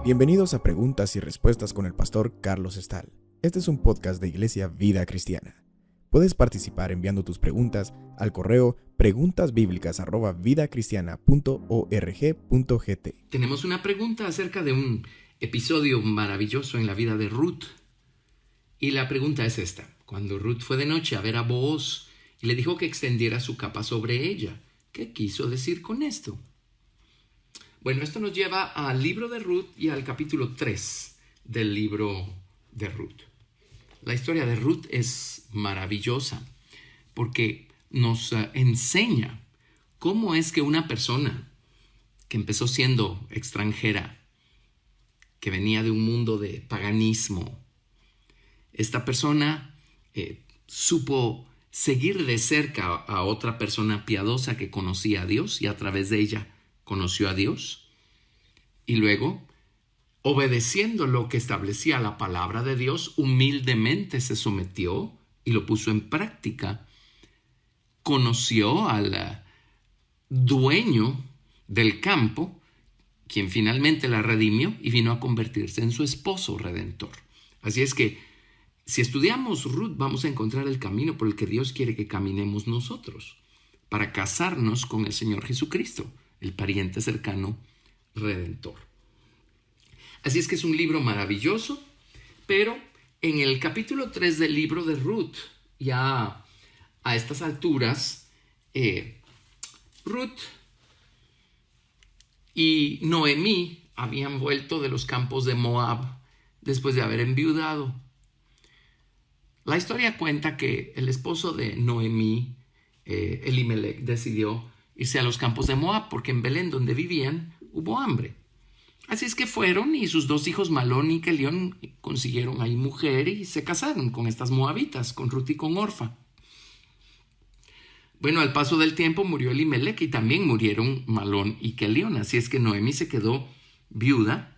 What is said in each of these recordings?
Bienvenidos a Preguntas y Respuestas con el pastor Carlos Estal. Este es un podcast de Iglesia Vida Cristiana. Puedes participar enviando tus preguntas al correo preguntasbiblicas@vidacristiana.org.gt. Tenemos una pregunta acerca de un episodio maravilloso en la vida de Ruth. Y la pregunta es esta. Cuando Ruth fue de noche a ver a Booz y le dijo que extendiera su capa sobre ella, ¿qué quiso decir con esto? Bueno, esto nos lleva al libro de Ruth y al capítulo 3 del libro de Ruth. La historia de Ruth es maravillosa porque nos enseña cómo es que una persona que empezó siendo extranjera, que venía de un mundo de paganismo, esta persona supo seguir de cerca a otra persona piadosa que conocía a Dios y a través de ella conoció a Dios, y luego, obedeciendo lo que establecía la palabra de Dios, humildemente se sometió y lo puso en práctica. Conoció al dueño del campo, quien finalmente la redimió y vino a convertirse en su esposo redentor. Así es que, si estudiamos Ruth, vamos a encontrar el camino por el que Dios quiere que caminemos nosotros, para casarnos con el Señor Jesucristo, el pariente cercano redentor. Así es que es un libro maravilloso, pero en el capítulo 3 del libro de Ruth, ya a estas alturas, Ruth y Noemí habían vuelto de los campos de Moab después de haber enviudado. La historia cuenta que el esposo de Noemí, Elimelech, decidió irse a los campos de Moab porque en Belén, donde vivían, hubo hambre. Así es que fueron y sus dos hijos Malón y Kelión consiguieron ahí mujer y se casaron con estas moabitas, con Ruth y con Orfa. Bueno, al paso del tiempo murió Elimelech y también murieron Malón y Kelión. Así es que Noemí se quedó viuda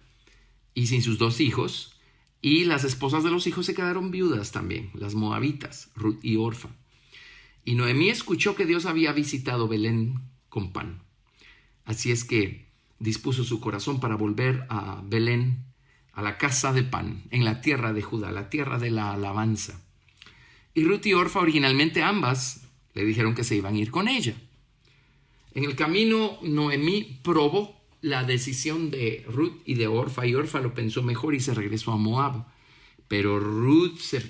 y sin sus dos hijos, y las esposas de los hijos se quedaron viudas también, las moabitas, Ruth y Orfa. Y Noemí escuchó que Dios había visitado Belén con pan. Así es que dispuso su corazón para volver a Belén, a la casa de pan, en la tierra de Judá, la tierra de la alabanza. Y Ruth y Orfa, originalmente ambas, le dijeron que se iban a ir con ella. En el camino, Noemí probó la decisión de Ruth y de Orfa, y Orfa lo pensó mejor y se regresó a Moab. Pero Ruth se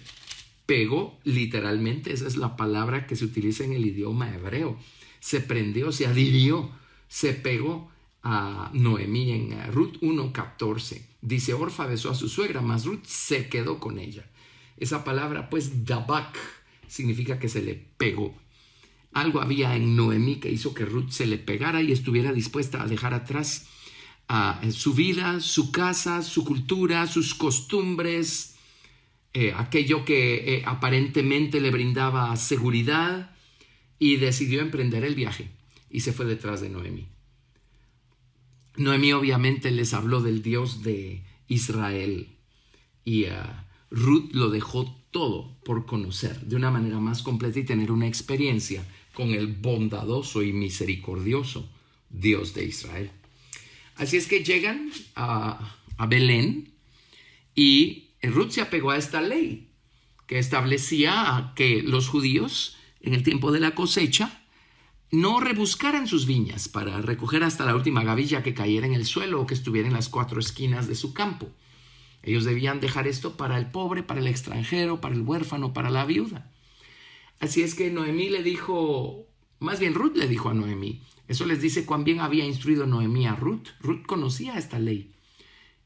pegó, literalmente, esa es la palabra que se utiliza en el idioma hebreo. Se prendió, se adhirió, se pegó a Noemí. En Ruth 1:14 dice: Orfa besó a su suegra, mas Ruth se quedó con ella. Esa palabra, pues, dabak, significa que se le pegó. Algo había en Noemí que hizo que Ruth se le pegara y estuviera dispuesta a dejar atrás su vida, su casa, su cultura, sus costumbres, aquello que aparentemente le brindaba seguridad, y decidió emprender el viaje y se fue detrás de Noemí. Noemí obviamente les habló del Dios de Israel, y Ruth lo dejó todo por conocer de una manera más completa y tener una experiencia con el bondadoso y misericordioso Dios de Israel. Así es que llegan a Belén, y Ruth se apegó a esta ley que establecía que los judíos en el tiempo de la cosecha no rebuscaran sus viñas para recoger hasta la última gavilla que cayera en el suelo o que estuviera en las cuatro esquinas de su campo. Ellos debían dejar esto para el pobre, para el extranjero, para el huérfano, para la viuda. Así es que Noemí le dijo, más bien Ruth le dijo a Noemí, eso les dice cuán bien había instruido Noemí a Ruth. Ruth conocía esta ley.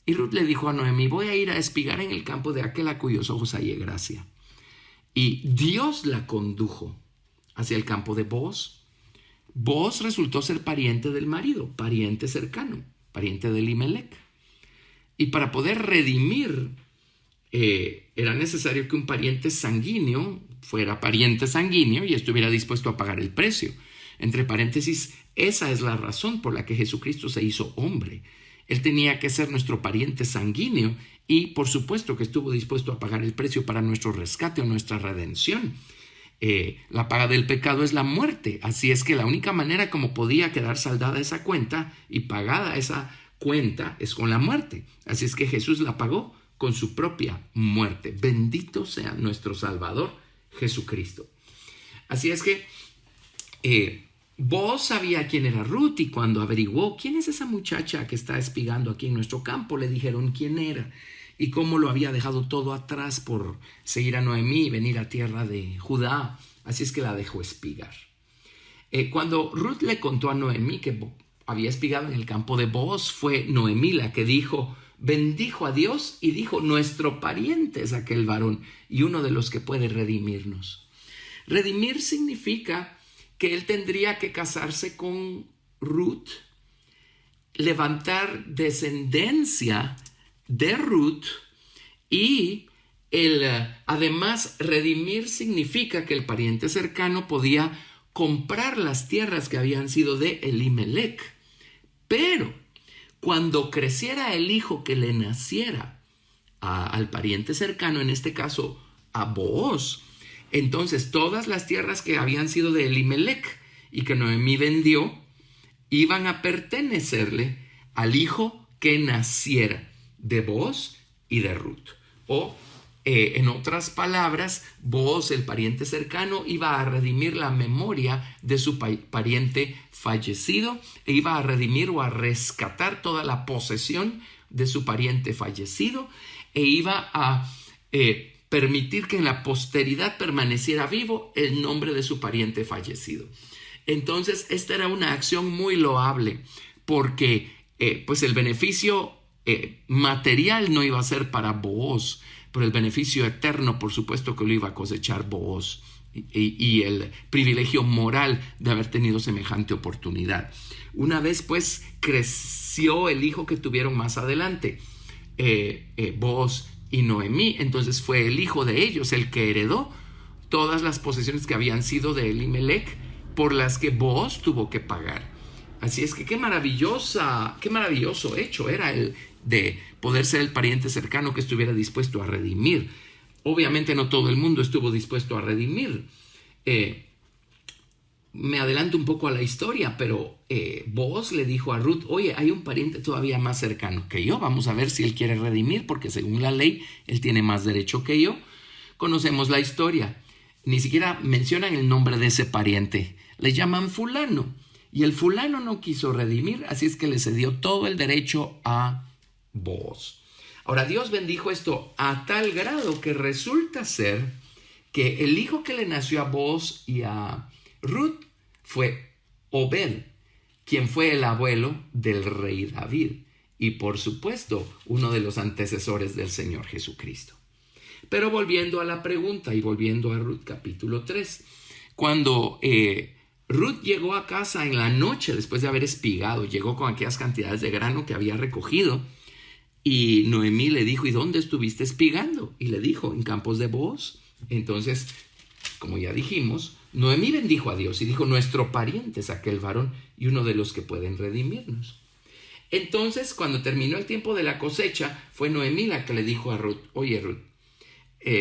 Y Ruth le dijo a Noemí: voy a ir a espigar en el campo de aquel a cuyos ojos hallé gracia. Y Dios la condujo hacia el campo de Booz. Booz resultó ser pariente del marido, pariente cercano, pariente de Elimelech. Y para poder redimir, era necesario que un pariente sanguíneo fuera pariente sanguíneo y estuviera dispuesto a pagar el precio. Entre paréntesis, esa es la razón por la que Jesucristo se hizo hombre. Él tenía que ser nuestro pariente sanguíneo y por supuesto que estuvo dispuesto a pagar el precio para nuestro rescate o nuestra redención. La paga del pecado es la muerte. Así es que la única manera como podía quedar saldada esa cuenta y pagada esa cuenta es con la muerte. Así es que Jesús la pagó con su propia muerte. Bendito sea nuestro Salvador Jesucristo. Así es que Booz sabía quién era Ruth, y cuando averiguó quién es esa muchacha que está espigando aquí en nuestro campo, le dijeron quién era y cómo lo había dejado todo atrás por seguir a Noemí y venir a tierra de Judá. Así es que la dejó espigar. Cuando Ruth le contó a Noemí que había espigado en el campo de Booz, fue Noemí la que bendijo a Dios y dijo: nuestro pariente es aquel varón y uno de los que puede redimirnos. Redimir significa que él tendría que casarse con Ruth, levantar descendencia de Ruth, y además redimir significa que el pariente cercano podía comprar las tierras que habían sido de Elimelech. Pero cuando creciera el hijo que le naciera al pariente cercano, en este caso a Booz, entonces todas las tierras que habían sido de Elimelech y que Noemí vendió iban a pertenecerle al hijo que naciera de Booz y de Ruth. O en otras palabras, Booz, el pariente cercano, iba a redimir la memoria de su pariente fallecido, e iba a redimir o a rescatar toda la posesión de su pariente fallecido, e iba a permitir que en la posteridad permaneciera vivo el nombre de su pariente fallecido. Entonces, esta era una acción muy loable, porque pues el beneficio material no iba a ser para Booz, pero el beneficio eterno, por supuesto, que lo iba a cosechar Booz, y el privilegio moral de haber tenido semejante oportunidad. Una vez pues creció el hijo que tuvieron más adelante, Booz y Noemí, entonces fue el hijo de ellos el que heredó todas las posesiones que habían sido de Elimelech, por las que Booz tuvo que pagar. Así es que qué maravilloso hecho era el de poder ser el pariente cercano que estuviera dispuesto a redimir. Obviamente no todo el mundo estuvo dispuesto a redimir. Me adelanto un poco a la historia, pero Booz le dijo a Ruth: oye, hay un pariente todavía más cercano que yo, vamos a ver si él quiere redimir, porque según la ley él tiene más derecho que yo. Conocemos la historia. Ni siquiera mencionan el nombre de ese pariente, le llaman fulano, y el fulano no quiso redimir, así es que le cedió todo el derecho a Booz. Ahora, Dios bendijo esto a tal grado que resulta ser que el hijo que le nació a Booz y a Ruth fue Obed, quien fue el abuelo del rey David y, por supuesto, uno de los antecesores del Señor Jesucristo. Pero volviendo a la pregunta y volviendo a Ruth capítulo 3, cuando Ruth llegó a casa en la noche después de haber espigado, llegó con aquellas cantidades de grano que había recogido, y Noemí le dijo: ¿y dónde estuviste espigando? Y le dijo: en campos de Booz. Entonces, como ya dijimos, Noemí bendijo a Dios y dijo: nuestro pariente es aquel varón y uno de los que pueden redimirnos. Entonces, cuando terminó el tiempo de la cosecha, fue Noemí la que le dijo a Ruth: oye, Ruth,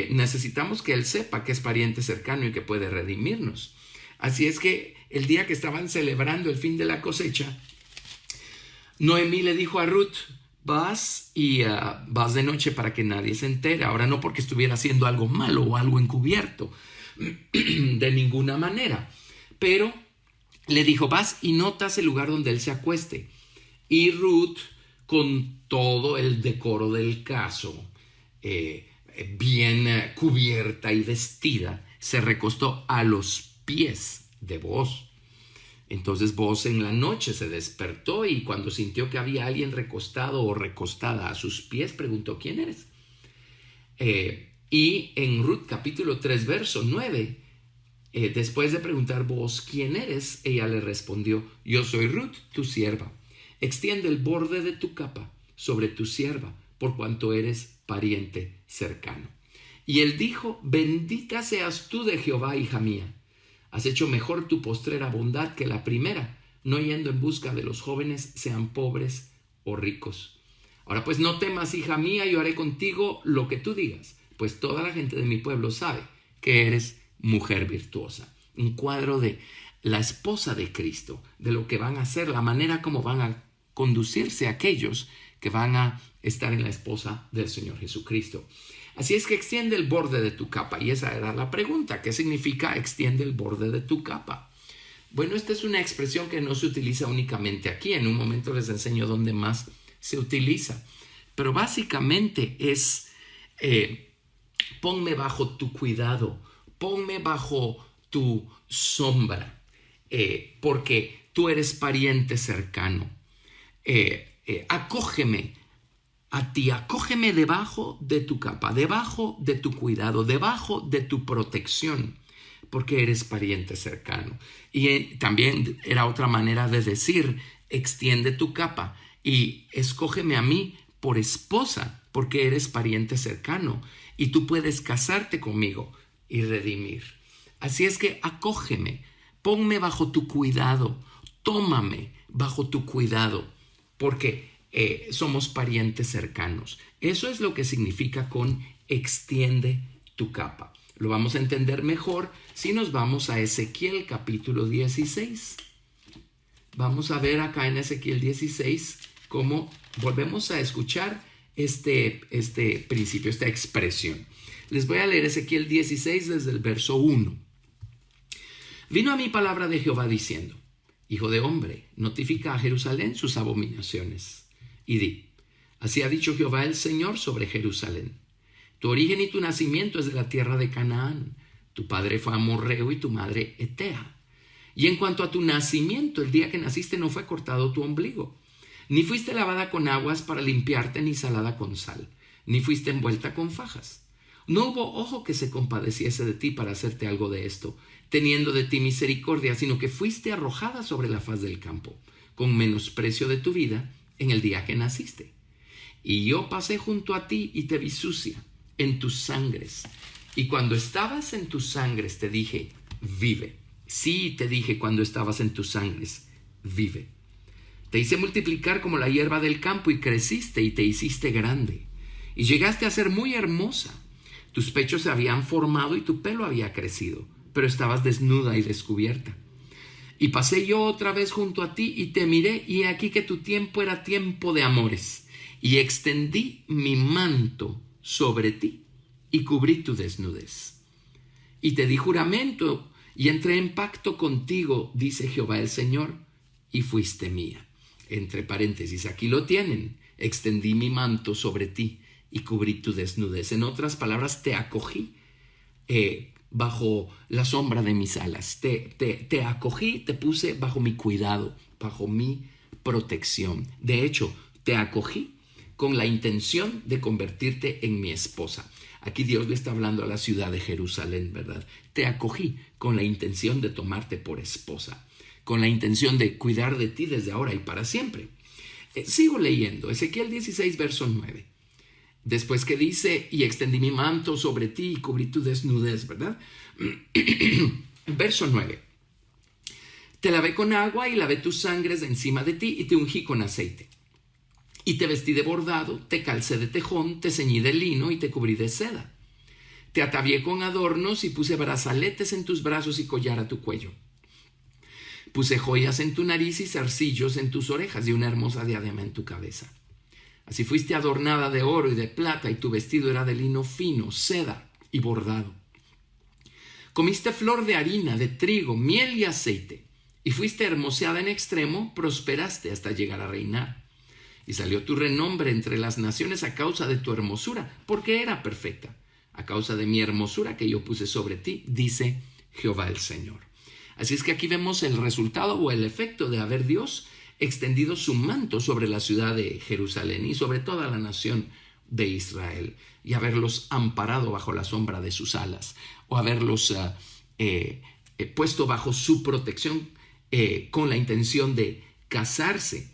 necesitamos que él sepa que es pariente cercano y que puede redimirnos. Así es que el día que estaban celebrando el fin de la cosecha, Noemí le dijo a Ruth: vas y vas de noche para que nadie se entere. Ahora, no porque estuviera haciendo algo malo o algo encubierto, de ninguna manera, pero le dijo: vas y notas el lugar donde él se acueste. Y Ruth, con todo el decoro del caso, bien cubierta y vestida, se recostó a los pies de Booz. Entonces Booz en la noche se despertó, y cuando sintió que había alguien recostado o recostada a sus pies, preguntó: ¿quién eres? Y en Ruth capítulo 3 verso 9, después de preguntar Booz: ¿quién eres?, ella le respondió: yo soy Ruth, tu sierva. Extiende el borde de tu capa sobre tu sierva, por cuanto eres pariente cercano. Y él dijo: bendita seas tú de Jehová, hija mía. Has hecho mejor tu postrera bondad que la primera, no yendo en busca de los jóvenes, sean pobres o ricos. Ahora pues, no temas, hija mía, yo haré contigo lo que tú digas, pues toda la gente de mi pueblo sabe que eres mujer virtuosa. Un cuadro de la esposa de Cristo, de lo que van a hacer, la manera como van a conducirse aquellos que van a estar en la esposa del Señor Jesucristo. Así es que extiende el borde de tu capa. Y esa era la pregunta. ¿Qué significa extiende el borde de tu capa? Bueno, esta es una expresión que no se utiliza únicamente aquí. En un momento les enseño dónde más se utiliza. Pero básicamente es ponme bajo tu cuidado, ponme bajo tu sombra, porque tú eres pariente cercano. Acógeme a ti, acógeme debajo de tu capa, debajo de tu cuidado, debajo de tu protección, porque eres pariente cercano. Y también era otra manera de decir, extiende tu capa y escógeme a mí por esposa, porque eres pariente cercano y tú puedes casarte conmigo y redimir. Así es que acógeme, ponme bajo tu cuidado, tómame bajo tu cuidado, porque somos parientes cercanos. Eso es lo que significa con extiende tu capa. Lo vamos a entender mejor si nos vamos a Ezequiel capítulo 16. Vamos a ver acá en Ezequiel 16 cómo volvemos a escuchar este principio, esta expresión. Les voy a leer Ezequiel 16 desde el verso 1. Vino a mí palabra de Jehová diciendo: Hijo de hombre, notifica a Jerusalén sus abominaciones. Y di: así ha dicho Jehová el Señor sobre Jerusalén. Tu origen y tu nacimiento es de la tierra de Canaán. Tu padre fue amorreo y tu madre etea. Y en cuanto a tu nacimiento, el día que naciste no fue cortado tu ombligo, ni fuiste lavada con aguas para limpiarte, ni salada con sal, ni fuiste envuelta con fajas. No hubo ojo que se compadeciese de ti para hacerte algo de esto, teniendo de ti misericordia, sino que fuiste arrojada sobre la faz del campo, con menosprecio de tu vida en el día que naciste. Y yo pasé junto a ti y te vi sucia en tus sangres. Y cuando estabas en tus sangres te dije: vive. Sí, te dije cuando estabas en tus sangres: vive. Te hice multiplicar como la hierba del campo y creciste y te hiciste grande. Y llegaste a ser muy hermosa. Tus pechos se habían formado y tu pelo había crecido, pero estabas desnuda y descubierta. Y pasé yo otra vez junto a ti y te miré, y he aquí que tu tiempo era tiempo de amores. Y extendí mi manto sobre ti y cubrí tu desnudez. Y te di juramento y entré en pacto contigo, dice Jehová el Señor, y fuiste mía. Entre paréntesis, aquí lo tienen. Extendí mi manto sobre ti y cubrí tu desnudez. En otras palabras, te acogí bajo la sombra de mis alas. Te acogí, te puse bajo mi cuidado, bajo mi protección. De hecho, te acogí con la intención de convertirte en mi esposa. Aquí Dios le está hablando a la ciudad de Jerusalén, ¿verdad? Te acogí con la intención de tomarte por esposa, con la intención de cuidar de ti desde ahora y para siempre. Sigo leyendo, Ezequiel 16, verso 9. Después que dice: y extendí mi manto sobre ti y cubrí tu desnudez, ¿verdad? Verso 9. Te lavé con agua y lavé tus sangres de encima de ti y te ungí con aceite. Y te vestí de bordado, te calcé de tejón, te ceñí de lino y te cubrí de seda. Te atavié con adornos y puse brazaletes en tus brazos y collar a tu cuello. Puse joyas en tu nariz y zarcillos en tus orejas y una hermosa diadema en tu cabeza. Así fuiste adornada de oro y de plata, y tu vestido era de lino fino, seda y bordado. Comiste flor de harina, de trigo, miel y aceite, y fuiste hermoseada en extremo, prosperaste hasta llegar a reinar. Y salió tu renombre entre las naciones a causa de tu hermosura, porque era perfecta, a causa de mi hermosura que yo puse sobre ti, dice Jehová el Señor. Así es que aquí vemos el resultado o el efecto de haber Dios extendido su manto sobre la ciudad de Jerusalén y sobre toda la nación de Israel, y haberlos amparado bajo la sombra de sus alas, o haberlos puesto bajo su protección con la intención de casarse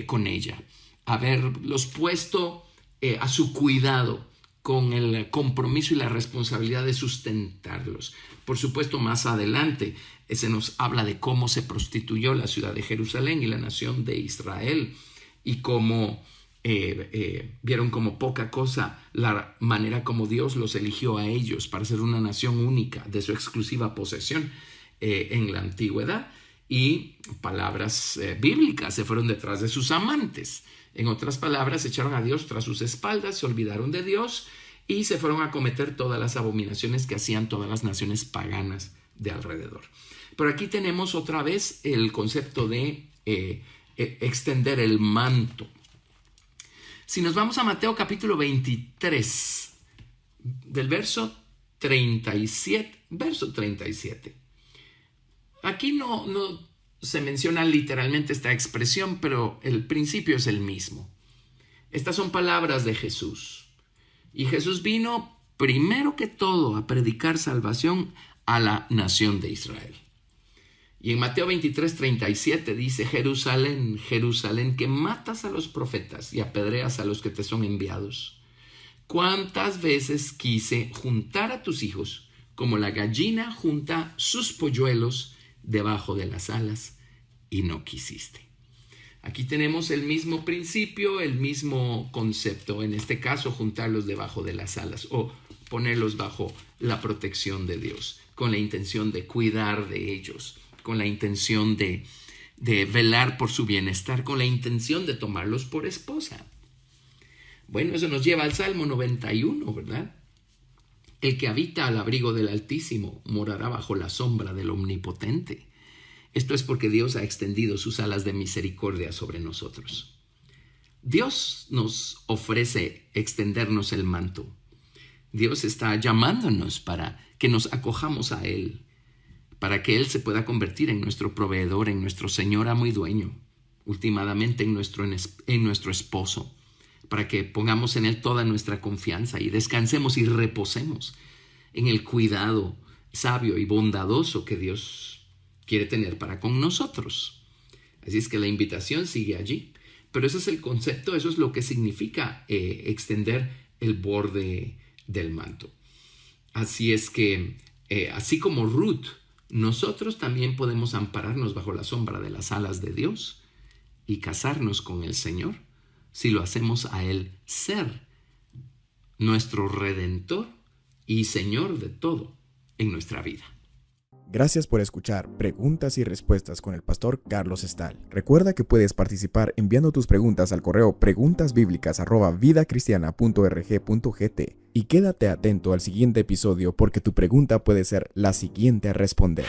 con ella, haberlos puesto a su cuidado con el compromiso y la responsabilidad de sustentarlos. Por supuesto, más adelante se nos habla de cómo se prostituyó la ciudad de Jerusalén y la nación de Israel, y cómo vieron como poca cosa la manera como Dios los eligió a ellos para ser una nación única de su exclusiva posesión en la antigüedad, y palabras bíblicas: se fueron detrás de sus amantes. En otras palabras, echaron a Dios tras sus espaldas, se olvidaron de Dios y se fueron a cometer todas las abominaciones que hacían todas las naciones paganas de alrededor. Pero aquí tenemos otra vez el concepto de extender el manto. Si nos vamos a Mateo capítulo 23, del verso 37, aquí no se menciona literalmente esta expresión, pero el principio es el mismo. Estas son palabras de Jesús. Y Jesús vino primero que todo a predicar salvación a la nación de Israel. Y en Mateo 23:37 dice: Jerusalén, Jerusalén, que matas a los profetas y apedreas a los que te son enviados. ¿Cuántas veces quise juntar a tus hijos como la gallina junta sus polluelos debajo de las alas, y no quisiste? Aquí tenemos el mismo principio, el mismo concepto. En este caso, juntarlos debajo de las alas o ponerlos bajo la protección de Dios, con la intención de cuidar de ellos, con la intención de velar por su bienestar, con la intención de tomarlos por esposa. Bueno, eso nos lleva al Salmo 91, ¿verdad? El que habita al abrigo del Altísimo morará bajo la sombra del Omnipotente. Esto es porque Dios ha extendido sus alas de misericordia sobre nosotros. Dios nos ofrece extendernos el manto. Dios está llamándonos para que nos acojamos a Él, para que Él se pueda convertir en nuestro proveedor, en nuestro Señor, amo y dueño, últimamente en nuestro esposo, para que pongamos en Él toda nuestra confianza y descansemos y reposemos en el cuidado sabio y bondadoso que Dios quiere tener para con nosotros. Así es que la invitación sigue allí, pero ese es el concepto, eso es lo que significa extender el borde del manto. Así es que, así como Ruth, nosotros también podemos ampararnos bajo la sombra de las alas de Dios y casarnos con el Señor, si lo hacemos a Él ser nuestro Redentor y Señor de todo en nuestra vida. Gracias por escuchar Preguntas y Respuestas con el pastor Carlos Estal. Recuerda que puedes participar enviando tus preguntas al correo preguntasbiblicas@vidacristiana.org.gt y quédate atento al siguiente episodio porque tu pregunta puede ser la siguiente a responder.